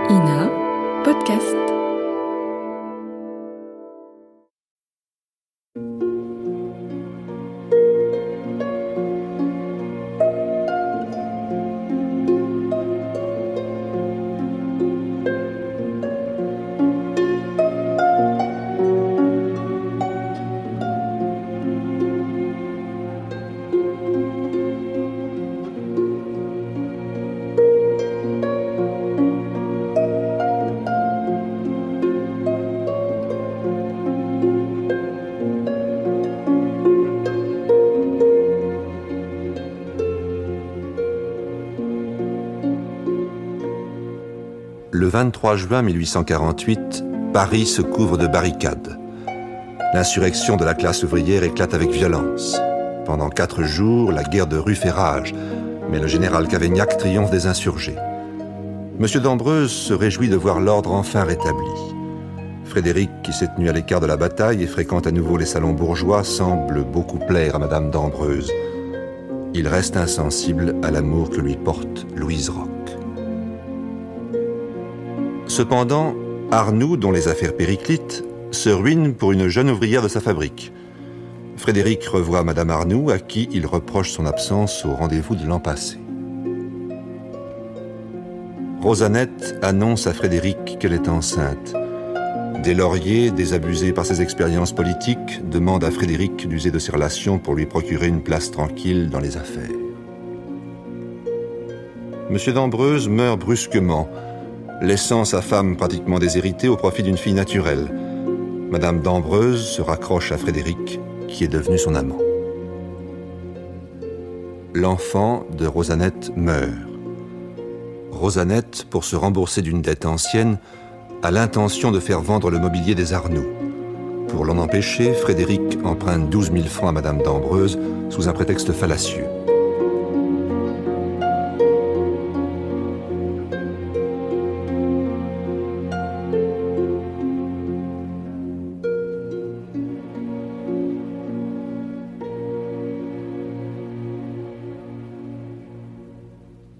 INA Podcast. Le 23 juin 1848, Paris se couvre de barricades. L'insurrection de la classe ouvrière éclate avec violence. Pendant 4 jours, la guerre de rue fait rage, mais le général Cavaignac triomphe des insurgés. Monsieur d'Ambreuse se réjouit de voir l'ordre enfin rétabli. Frédéric, qui s'est tenu à l'écart de la bataille et fréquente à nouveau les salons bourgeois, semble beaucoup plaire à Madame d'Ambreuse. Il reste insensible à l'amour que lui porte Louise Roch. Cependant, Arnoux, dont les affaires périclitent, se ruine pour une jeune ouvrière de sa fabrique. Frédéric revoit Madame Arnoux, à qui il reproche son absence au rendez-vous de l'an passé. Rosanette annonce à Frédéric qu'elle est enceinte. Deslauriers, désabusé par ses expériences politiques, demande à Frédéric d'user de ses relations pour lui procurer une place tranquille dans les affaires. Monsieur d'Ambreuse meurt brusquement, laissant sa femme pratiquement déshéritée au profit d'une fille naturelle. Madame d'Ambreuse se raccroche à Frédéric, qui est devenu son amant. L'enfant de Rosanette meurt. Rosanette, pour se rembourser d'une dette ancienne, a l'intention de faire vendre le mobilier des Arnoux. Pour l'en empêcher, Frédéric emprunte 12 000 francs à Madame d'Ambreuse sous un prétexte fallacieux.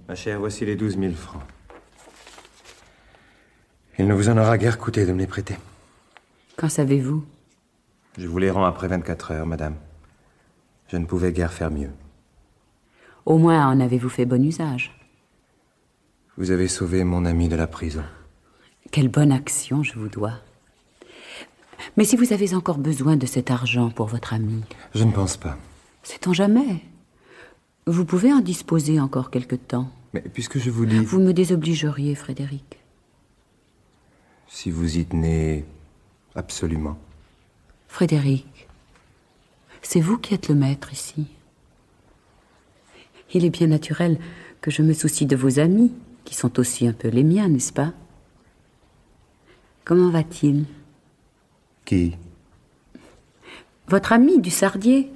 Ma chère, voici les 12 000 francs. Il ne vous en aura guère coûté de me les prêter. Qu'en savez-vous? Je vous les rends après 24 heures, madame. Je ne pouvais guère faire mieux. Au moins en avez-vous fait bon usage. Vous avez sauvé mon ami de la prison. Quelle bonne action je vous dois. Mais si vous avez encore besoin de cet argent pour votre ami... Je ne pense pas. Sait-on jamais? Vous pouvez en disposer encore quelque temps. Mais puisque je vous dis... Vous me désobligeriez, Frédéric. Si vous y tenez absolument. Frédéric, c'est vous qui êtes le maître ici. Il est bien naturel que je me soucie de vos amis, qui sont aussi un peu les miens, n'est-ce pas? Comment va-t-il? Qui? Votre ami du Sardier.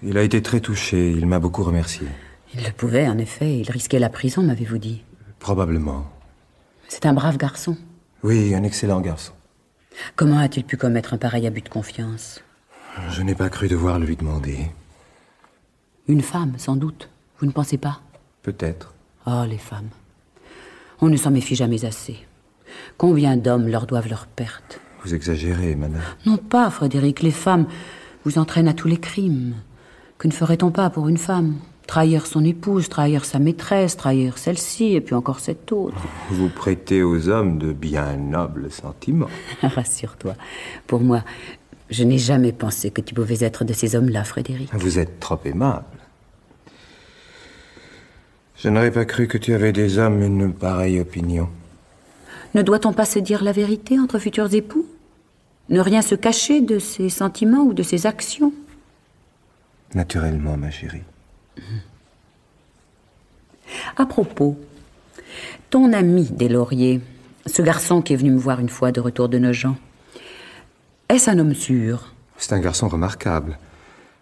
Il a été très touché, il m'a beaucoup remercié. Il le pouvait, en effet. Il risquait la prison, m'avez-vous dit? Probablement. C'est un brave garçon. Oui, un excellent garçon. Comment a-t-il pu commettre un pareil abus de confiance? Je n'ai pas cru devoir le lui demander. Une femme, sans doute. Vous ne pensez pas? Peut-être. Oh, les femmes. On ne s'en méfie jamais assez. Combien d'hommes leur doivent leur perte? Vous exagérez, madame. Non pas, Frédéric. Les femmes vous entraînent à tous les crimes. Que ne ferait-on pas pour une femme? Trahir son épouse, trahir sa maîtresse, trahir celle-ci, et puis encore cette autre. Vous prêtez aux hommes de bien nobles sentiments. Rassure-toi. Pour moi, je n'ai jamais pensé que tu pouvais être de ces hommes-là, Frédéric. Vous êtes trop aimable. Je n'aurais pas cru que tu avais des hommes une pareille opinion. Ne doit-on pas se dire la vérité entre futurs époux? Ne rien se cacher de ses sentiments ou de ses actions? Naturellement, ma chérie. À propos, ton ami Deslauriers, ce garçon qui est venu me voir une fois de retour de Nogent, est-ce un homme sûr? C'est un garçon remarquable.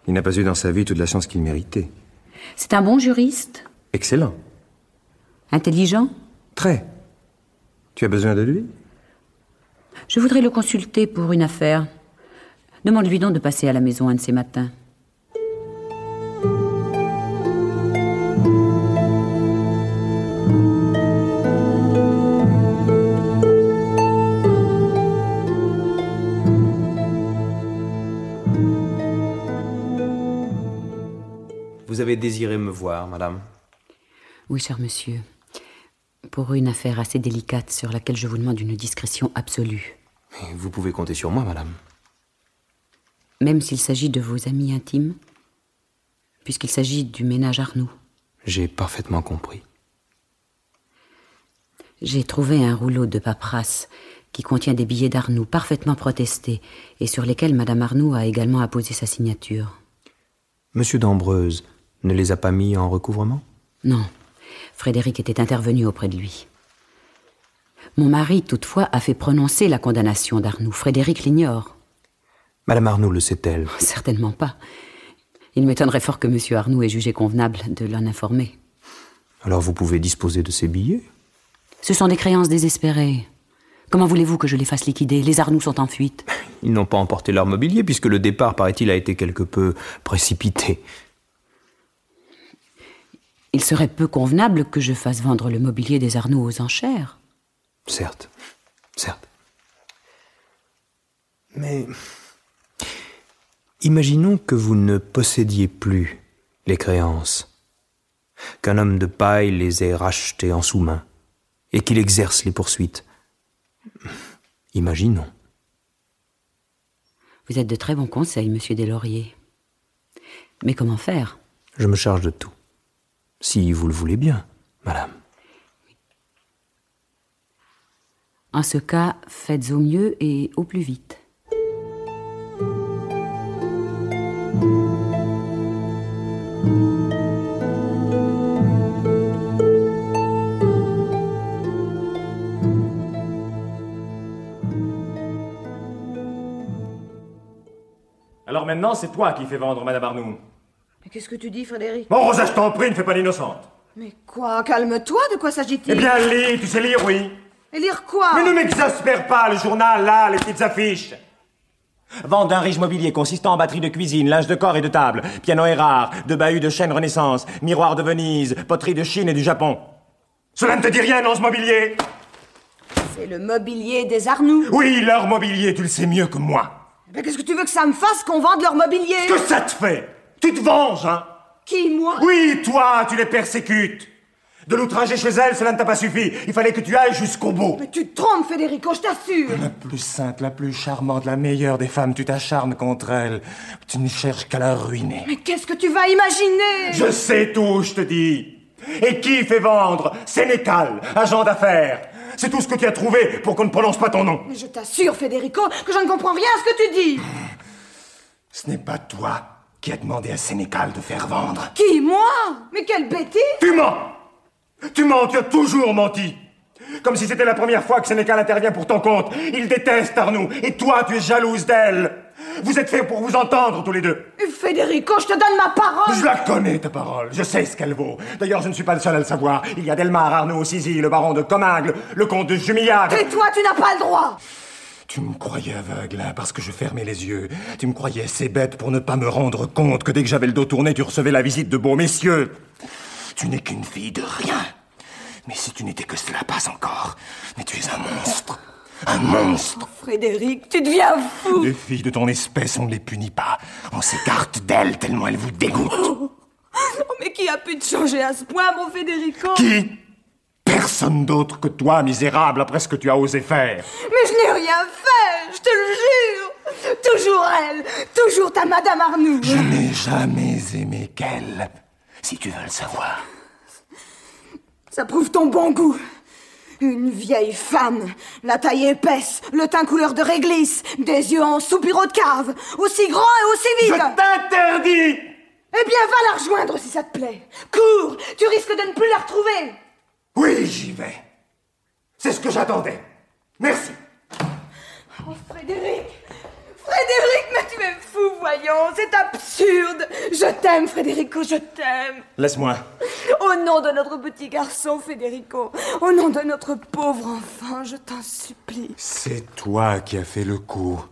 Il n'a pas eu dans sa vie toute la chance qu'il méritait. C'est un bon juriste? Excellent. Intelligent? Très. Tu as besoin de lui? Je voudrais le consulter pour une affaire. Demande-lui donc de passer à la maison un de ces matins. avez désiré me voir, madame. Oui, cher monsieur. Pour une affaire assez délicate sur laquelle je vous demande une discrétion absolue. Vous pouvez compter sur moi, madame. Même s'il s'agit de vos amis intimes, puisqu'il s'agit du ménage Arnoux. J'ai parfaitement compris. J'ai trouvé un rouleau de paperasse qui contient des billets d'Arnoux parfaitement protestés et sur lesquels Madame Arnoux a également apposé sa signature. Monsieur d'Ambreuse ne les a pas mis en recouvrement? Non. Frédéric était intervenu auprès de lui. Mon mari, toutefois, a fait prononcer la condamnation d'Arnoux. Frédéric l'ignore. Madame Arnoux le sait-elle? Certainement pas. Il m'étonnerait fort que Monsieur Arnoux ait jugé convenable de l'en informer. Alors vous pouvez disposer de ces billets? Ce sont des créances désespérées. Comment voulez-vous que je les fasse liquider? Les Arnoux sont en fuite. Ils n'ont pas emporté leur mobilier, puisque le départ, paraît-il, a été quelque peu précipité. Il serait peu convenable que je fasse vendre le mobilier des Arnoux aux enchères. Certes, certes. Mais imaginons que vous ne possédiez plus les créances, qu'un homme de paille les ait rachetées en sous-main, et qu'il exerce les poursuites. Imaginons. Vous êtes de très bons conseils, monsieur Deslauriers. Mais comment faire? Je me charge de tout. Si vous le voulez bien, madame. En ce cas, faites au mieux et au plus vite. Alors maintenant, c'est toi qui fais vendre Madame Arnoux. Mais qu'est-ce que tu dis, Frédéric? Bon, Rosa, je t'en prie, ne fais pas l'innocente. Mais quoi? Calme-toi, de quoi s'agit-il? Eh bien, lis, tu sais lire, oui. Et lire quoi? Mais ne m'exaspère pas, le journal, là, les petites affiches. Vente d'un riche mobilier consistant en batterie de cuisine, linge de corps et de table, piano Erard, de bahuts de chêne Renaissance, miroir de Venise, poterie de Chine et du Japon. Cela ne te dit rien, non, ce mobilier? C'est le mobilier des Arnoux. Oui, leur mobilier, tu le sais mieux que moi. Mais qu'est-ce que tu veux que ça me fasse qu'on vende leur mobilier? Que ça te fait? Tu te venges, hein? Qui, moi? Oui, toi, tu les persécutes. De l'outrager chez elle, cela ne t'a pas suffi. Il fallait que tu ailles jusqu'au bout. Mais tu te trompes, Federico, je t'assure. La plus sainte, la plus charmante, la meilleure des femmes, tu t'acharnes contre elle. Tu ne cherches qu'à la ruiner. Mais qu'est-ce que tu vas imaginer? Je sais tout, je te dis. Et qui fait vendre? Sénécal, agent d'affaires. C'est tout ce que tu as trouvé pour qu'on ne prononce pas ton nom. Mais je t'assure, Federico, que je ne comprends rien à ce que tu dis. Ce n'est pas toi qui as demandé à Sénécal de faire vendre. Qui, moi? Mais quelle bêtise! Tu mens! Tu mens, tu as toujours menti. Comme si c'était la première fois que Sénécal intervient pour ton compte. Il déteste Arnoux, et toi, tu es jalouse d'elle. Vous êtes faits pour vous entendre, tous les deux. Federico, je te donne ma parole. Je la connais, ta parole. Je sais ce qu'elle vaut. D'ailleurs, je ne suis pas le seul à le savoir. Il y a Delmar, Arnaud, Sizy, le baron de Comminges, le comte de Jumillac. Et toi, tu n'as pas le droit. Tu me croyais aveugle, hein, parce que je fermais les yeux. Tu me croyais assez bête pour ne pas me rendre compte que dès que j'avais le dos tourné, tu recevais la visite de beaux messieurs. Tu n'es qu'une fille de rien. Mais si tu n'étais que cela, pas encore. Mais tu es un monstre. Un monstre. Oh, Frédéric, tu deviens fou. Les filles de ton espèce, on ne les punit pas. On s'écarte d'elles tellement elles vous dégoûtent. Oh, mais qui a pu te changer à ce point, mon Federico? Qui? Personne d'autre que toi, misérable, après ce que tu as osé faire. Mais je n'ai rien fait, je te le jure. Toujours elle, toujours ta Madame Arnoux. Je n'ai jamais aimé qu'elle, si tu veux le savoir. Ça prouve ton bon goût. Une vieille femme, la taille épaisse, le teint couleur de réglisse, des yeux en soupiraux de cave, aussi grand et aussi vite. Je t'interdis! Eh bien, va la rejoindre si ça te plaît. Cours, tu risques de ne plus la retrouver. Oui, j'y vais. C'est ce que j'attendais. Merci. Oh, Frédéric, mais tu es fou, voyons, c'est absurde. Je t'aime, Federico, je t'aime. Laisse-moi. Au nom de notre petit garçon, Federico, au nom de notre pauvre enfant, je t'en supplie. C'est toi qui as fait le coup.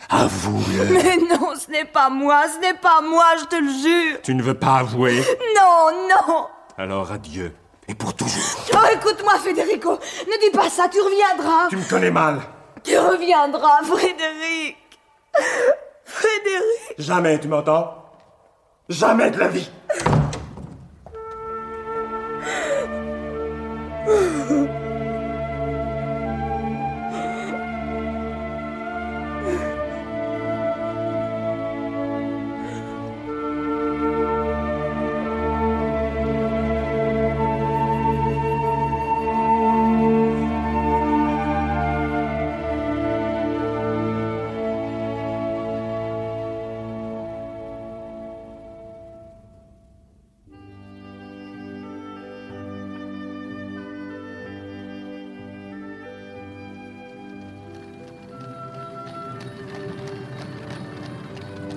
Avoue-le. Mais non, ce n'est pas moi, je te le jure. Tu ne veux pas avouer? Non. Alors adieu. Et pour toujours. Oh, écoute-moi, Federico, ne dis pas ça, tu reviendras. Tu me connais mal. Tu reviendras, Frédéric. Jamais, tu m'entends? Jamais de la vie.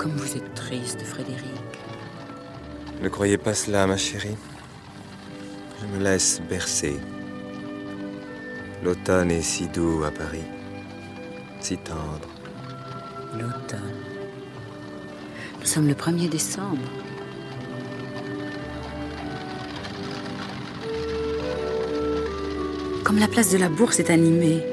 comme vous êtes triste, Frédéric. Ne croyez pas cela, ma chérie. Je me laisse bercer. L'automne est si doux à Paris, si tendre. L'automne. Nous sommes le 1er décembre. Comme la place de la Bourse est animée.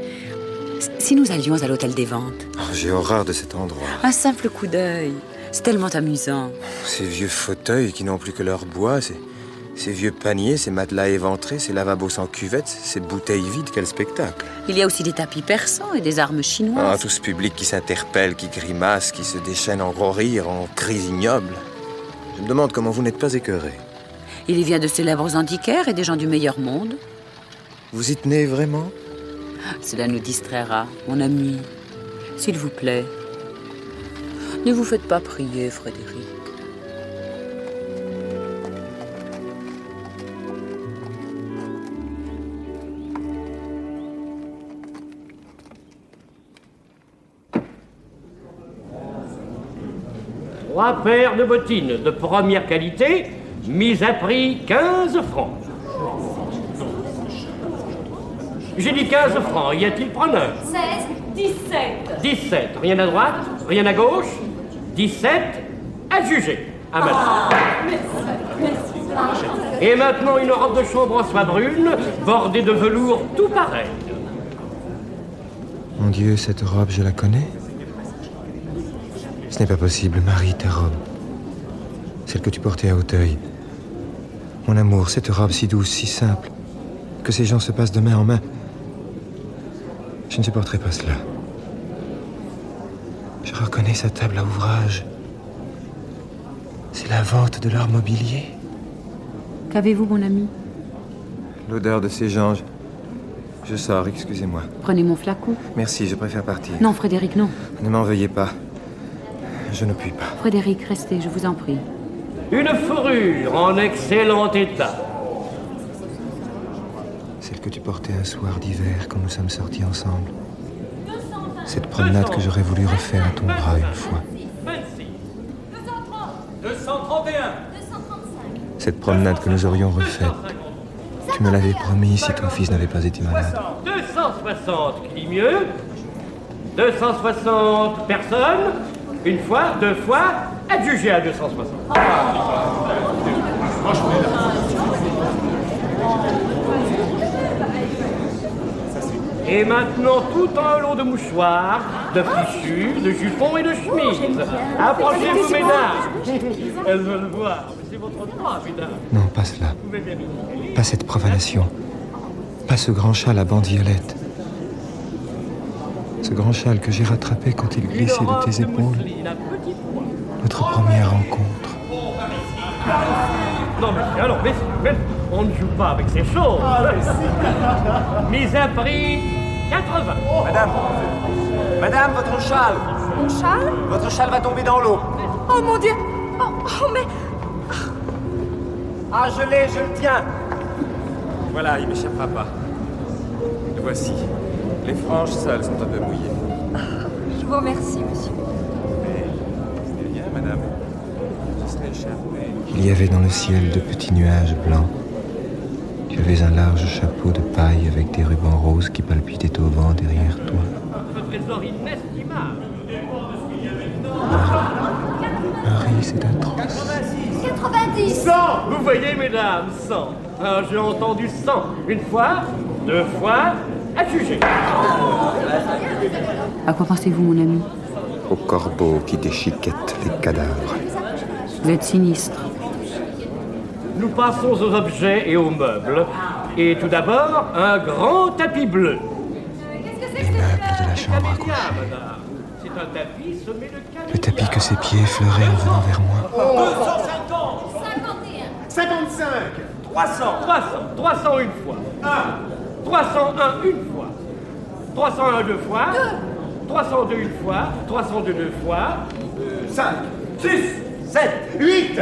Si nous allions à l'hôtel des Ventes? Oh, j'ai horreur de cet endroit. Un simple coup d'œil. C'est tellement amusant. Ces vieux fauteuils qui n'ont plus que leur bois, ces vieux paniers, ces matelas éventrés, ces lavabos sans cuvette, ces bouteilles vides, quel spectacle. Il y a aussi des tapis persans et des armes chinoises. Ah, tout ce public qui s'interpelle, qui grimace, qui se déchaîne en gros rires, en cris ignobles. Je me demande comment vous n'êtes pas écœuré. Il y vient de célèbres antiquaires et des gens du meilleur monde. Vous y tenez vraiment? Cela nous distraira, mon ami. S'il vous plaît, ne vous faites pas prier, Frédéric. Trois paires de bottines de première qualité, mises à prix 15 francs. J'ai dit 15 francs, y a-t-il preneur? 16, 17. 17, rien à droite, rien à gauche. 17, à juger. À maintenant. Et maintenant une robe de chambre en soie brune, bordée de velours tout pareil. Mon Dieu, cette robe, je la connais. Ce n'est pas possible, Marie, ta robe. Celle que tu portais à Auteuil. Mon amour, cette robe si douce, si simple, que ces gens se passent de main en main. Je ne supporterai pas cela. Je reconnais sa table à ouvrage. C'est la vente de leur mobilier. Qu'avez-vous, mon ami? L'odeur de ces gens. Je sors, excusez-moi. Prenez mon flacon. Merci, je préfère partir. Non, Frédéric, non. Ne m'en veuillez pas. Je ne puis pas. Frédéric, restez, je vous en prie. Une fourrure en excellent état. Celle que tu portais un soir d'hiver quand nous sommes sortis ensemble. Cette promenade que j'aurais voulu refaire à ton bras une fois. 26. 231. Cette promenade que nous aurions refaite. Tu me l'avais promis si ton fils n'avait pas été malade. 260, qui dit mieux? 260 personnes. Une fois, deux fois, adjugé à 260. Et maintenant, tout un lot de mouchoirs, de fichus, de jupons et de chemises. Approchez-vous, mesdames. Elles veulent voir. C'est votre droit, mesdames. Non, pas cela. Pas cette profanation. Pas ce grand châle à bandiolette. Ce grand châle que j'ai rattrapé quand il glissait de tes épaules. Notre première rencontre. Non, mais alors, mais on ne joue pas avec ces choses. Mise à prix 80. Madame, votre châle. Mon châle? Votre châle va tomber dans l'eau. Oh mon Dieu! Oh mais... Ah, je l'ai, je le tiens. Voilà, il m'échappera pas. Le voici. Les franges seules sont un peu mouillées. Je vous remercie, monsieur. Mais c'est bien, madame. Je serai échappé. Il y avait dans le ciel de petits nuages blancs. Tu avais un large chapeau de paille avec des rubans roses qui palpitaient au vent derrière toi. Un trésor inestimable. Marie, c'est atroce. 90. 100. Vous voyez, mesdames, 100. Alors, j'ai entendu 100. Une fois, deux fois, adjugé. À quoi pensez-vous, mon ami? Aux corbeaux qui déchiquettent les cadavres. Vous êtes sinistre. Nous passons aux objets et aux meubles. Et tout d'abord, un grand tapis bleu. Les meubles de la chambre à coucher. C'est un tapis semé de camélias. Le tapis que ses pieds effleuraient en venant vers moi. 250. 51. 55. 300. 300 une fois. 301 une fois. 301 deux fois. 302 une fois. 302 deux fois. 5, 6, 7, 8, 10,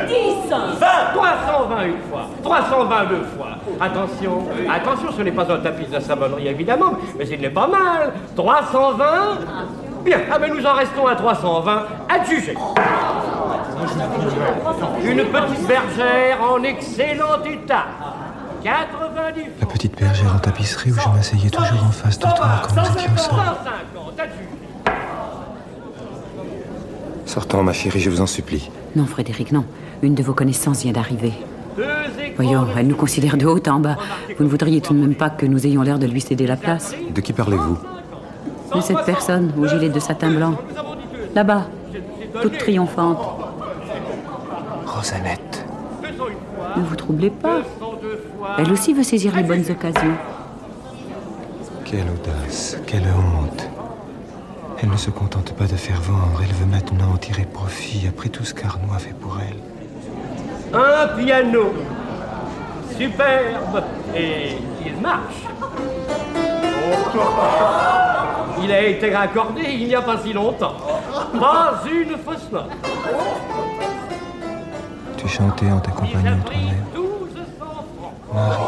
20. 320 une fois. 320 deux fois. Attention, attention, ce n'est pas un tapis de la savonnerie évidemment, mais il n'est pas mal. 320. Bien, ah ben nous en restons à 320. Adjugé. Une petite bergère en excellent état. 90 francs. La petite bergère en tapisserie où je m'asseyais toujours en face de toi quand nous étions seuls. 150, adjugé. Sortons, ma chérie, je vous en supplie. Non, Frédéric, non. Une de vos connaissances vient d'arriver. 2 écrans. Voyons, elle nous considère de haut en bas. Vous ne voudriez tout de même pas que nous ayons l'air de lui céder la place? De qui parlez-vous? De cette personne au gilet de satin blanc. Là-bas, toute triomphante. Rosanette. Ne vous troublez pas. Elle aussi veut saisir les bonnes occasions. Quelle audace, quelle honte. Elle ne se contente pas de faire vendre, elle veut maintenant en tirer profit après tout ce qu'Arnaud a fait pour elle. Un piano. Superbe. Et il marche. Il a été raccordé il n'y a pas si longtemps. Pas une fausse note. Tu chantais en t'accompagnant toi-même. 1200 francs. Marie.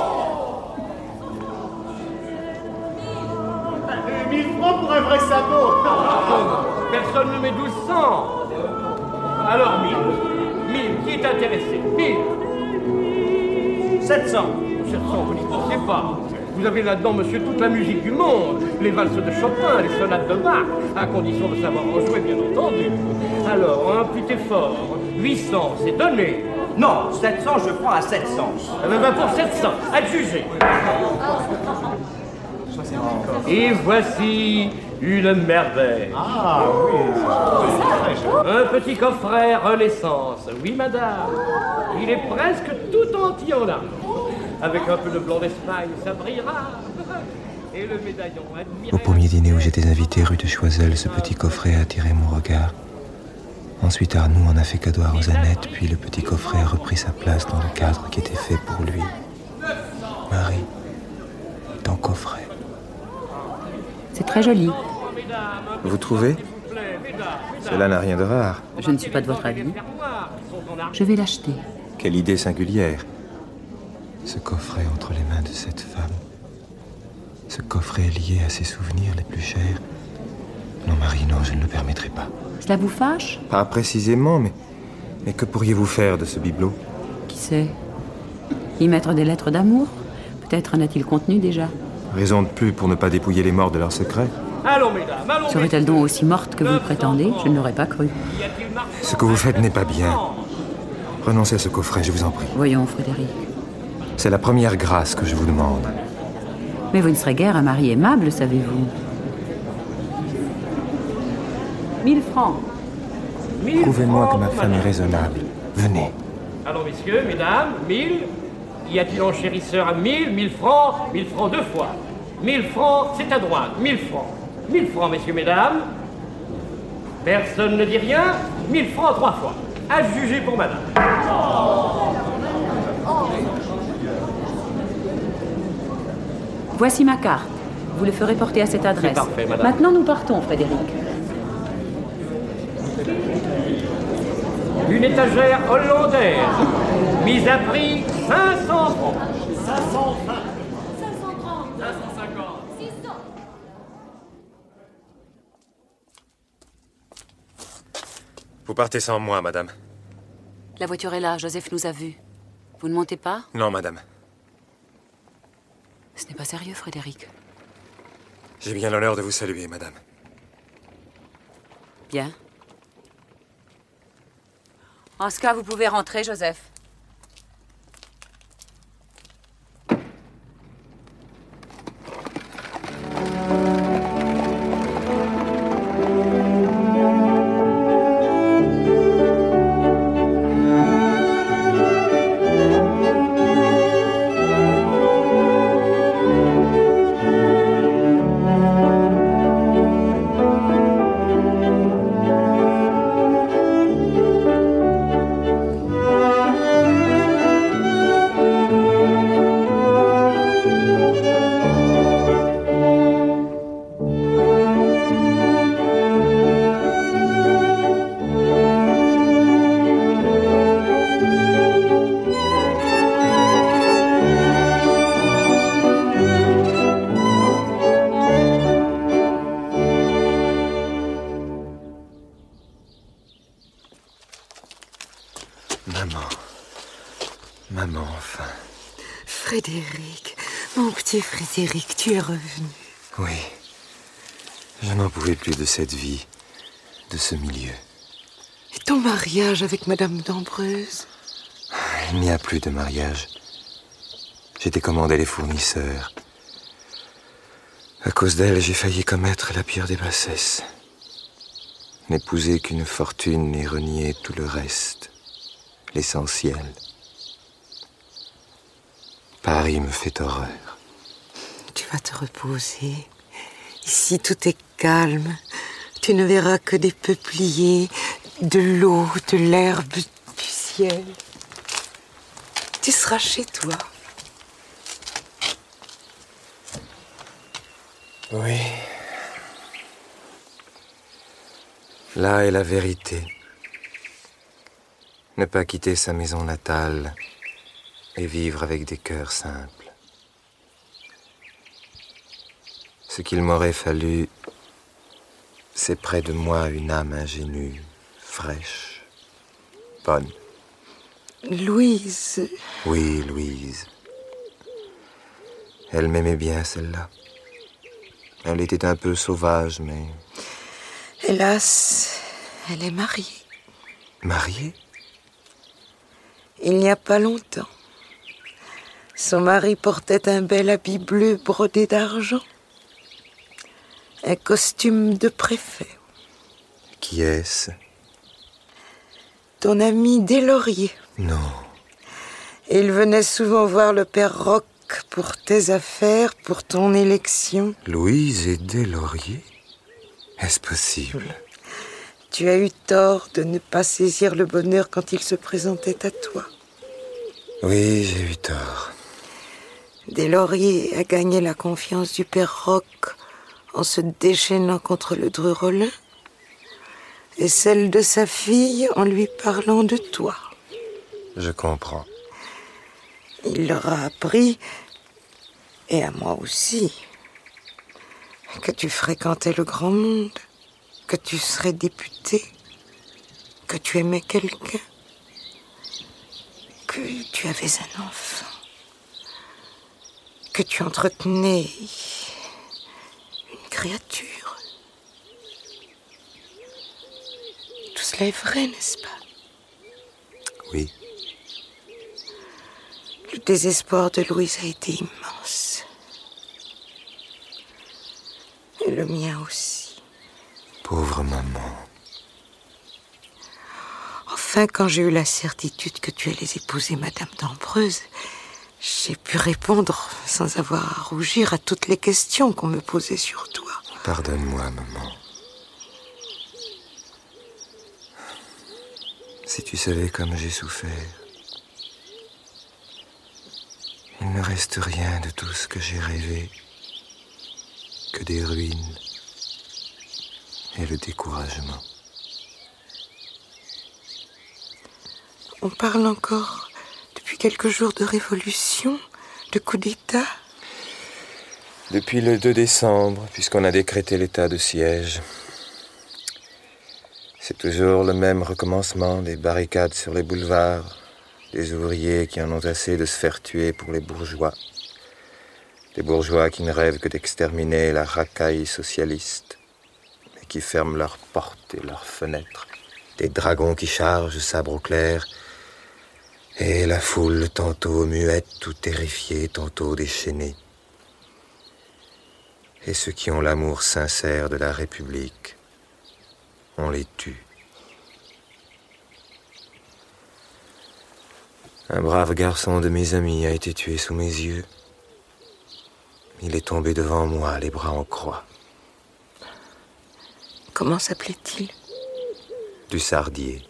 1000 francs pour un vrai sabot. Personne ne met 1200. Alors 1000. 1000. Qui est intéressé? 1000. 700. 700, vous n'y pensez pas. Vous avez là-dedans, monsieur, toute la musique du monde. Les valses de Chopin, les sonates de Bach, à condition de savoir en jouer, bien entendu. Alors, un petit effort. 800, c'est donné. Non, 700, je prends à 700. Eh ben, pour 700, adjugé. Et voici une merveille. Ah oui, Un petit coffret Renaissance. Oui, madame. Il est presque tout entier en argent. Avec un peu de blanc d'Espagne, ça brillera. Et le médaillon admirable. Au premier dîner où j'étais invité rue de Choiseul, ce petit coffret a attiré mon regard. Ensuite, Arnaud en a fait cadeau à Rosanette, puis le petit coffret a repris sa place dans le cadre qui était fait pour lui. Marie, ton coffret. C'est très joli. Vous trouvez? Cela n'a rien de rare. Je ne suis pas de votre avis. Je vais l'acheter. Quelle idée singulière. Ce coffret entre les mains de cette femme. Ce coffret est lié à ses souvenirs les plus chers. Non, Marie, non, je ne le permettrai pas. Cela vous fâche? Pas précisément, mais que pourriez-vous faire de ce bibelot? Qui sait? Y mettre des lettres d'amour? Peut-être en a-t-il contenu déjà. Raison de plus pour ne pas dépouiller les morts de leurs secrets. Allons, mesdames, allons. Serait-elle donc aussi morte que vous le prétendez? Je ne l'aurais pas cru. Ce que vous faites n'est pas bien. Renoncez à ce coffret, je vous en prie. Voyons, Frédéric. C'est la première grâce que je vous demande. Mais vous ne serez guère un mari aimable, savez-vous. 1000 francs. Prouvez-moi que ma femme est raisonnable. Venez. Alors, messieurs, mesdames, 1000. Y a-t-il en chérisseur à 1000? 1000 francs? 1000 francs 2 fois. 1000 francs, c'est à droite. 1000 francs. 1000 francs, messieurs, mesdames. Personne ne dit rien. 1000 francs 3 fois. Adjugé pour madame. Voici ma carte. Vous le ferez porter à cette adresse. Parfait, madame. Maintenant, nous partons, Frédéric. Une étagère hollandaise. Mise à prix 500 francs. 500 francs. 530. 550. 600. Vous partez sans moi, madame. La voiture est là, Joseph nous a vus. Vous ne montez pas? Non, madame. Ce n'est pas sérieux, Frédéric. J'ai bien l'honneur de vous saluer, madame. Bien. En ce cas, vous pouvez rentrer, Joseph. Frédéric, mon petit Frédéric, tu es revenu. Oui. Je n'en pouvais plus de cette vie, de ce milieu. Et ton mariage avec Madame d'Ambreuse? Il n'y a plus de mariage. J'ai décommandé les fournisseurs. À cause d'elle, j'ai failli commettre la pire des bassesses. N'épouser qu'une fortune et renier tout le reste, l'essentiel. Paris me fait horreur. Tu vas te reposer. Ici, tout est calme. Tu ne verras que des peupliers, de l'eau, de l'herbe, du ciel. Tu seras chez toi. Oui. Là est la vérité. Ne pas quitter sa maison natale et vivre avec des cœurs simples. Ce qu'il m'aurait fallu, c'est près de moi une âme ingénue, fraîche, bonne. Louise. Oui, Louise. Elle m'aimait bien, celle-là. Elle était un peu sauvage, mais... Hélas, elle est mariée. Mariée? Il n'y a pas longtemps. Son mari portait un bel habit bleu brodé d'argent. Un costume de préfet. Qui est-ce? Ton ami Deslauriers. Non. Il venait souvent voir le père Roch pour tes affaires, pour ton élection. Louise et Deslauriers? Est-ce possible? Tu as eu tort de ne pas saisir le bonheur quand il se présentait à toi. Oui, j'ai eu tort. Deslauriers a gagné la confiance du père Roch en se déchaînant contre le Dreux Rollin, et celle de sa fille en lui parlant de toi. Je comprends. Il leur a appris, et à moi aussi, que tu fréquentais le grand monde, que tu serais député, que tu aimais quelqu'un, que tu avais un enfant, que tu entretenais une créature. Tout cela est vrai, n'est-ce pas? Oui. Le désespoir de Louise a été immense. Et le mien aussi. Pauvre maman. Enfin, quand j'ai eu la certitude que tu allais épouser Madame d'Ambreuse, j'ai pu répondre sans avoir à rougir à toutes les questions qu'on me posait sur toi. Pardonne-moi, maman. Si tu savais comme j'ai souffert. Il ne reste rien de tout ce que j'ai rêvé, que des ruines et le découragement. On parle encore depuis quelques jours de révolution, de coup d'État. Depuis le 2 décembre, puisqu'on a décrété l'état de siège. C'est toujours le même recommencement, des barricades sur les boulevards, des ouvriers qui en ont assez de se faire tuer pour les bourgeois. Des bourgeois qui ne rêvent que d'exterminer la racaille socialiste, et qui ferment leurs portes et leurs fenêtres. Des dragons qui chargent, sabre au clair, et la foule tantôt muette ou terrifiée, tantôt déchaînée. Et ceux qui ont l'amour sincère de la République, on les tue. Un brave garçon de mes amis a été tué sous mes yeux. Il est tombé devant moi, les bras en croix. Comment s'appelait-il? Dussardier.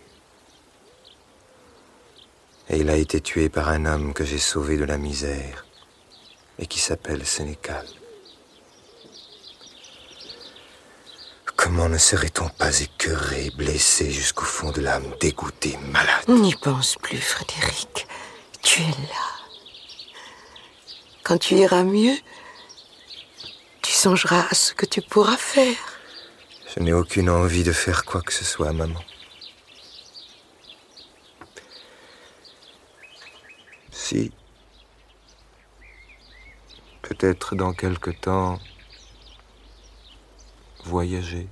Et il a été tué par un homme que j'ai sauvé de la misère et qui s'appelle Sénécal. Comment ne serait-on pas écœuré, blessé jusqu'au fond de l'âme, dégoûté, malade? On n'y pense plus, Frédéric. Tu es là. Quand tu iras mieux, tu songeras à ce que tu pourras faire. Je n'ai aucune envie de faire quoi que ce soit, maman. Si. Peut-être dans quelque temps, voyager.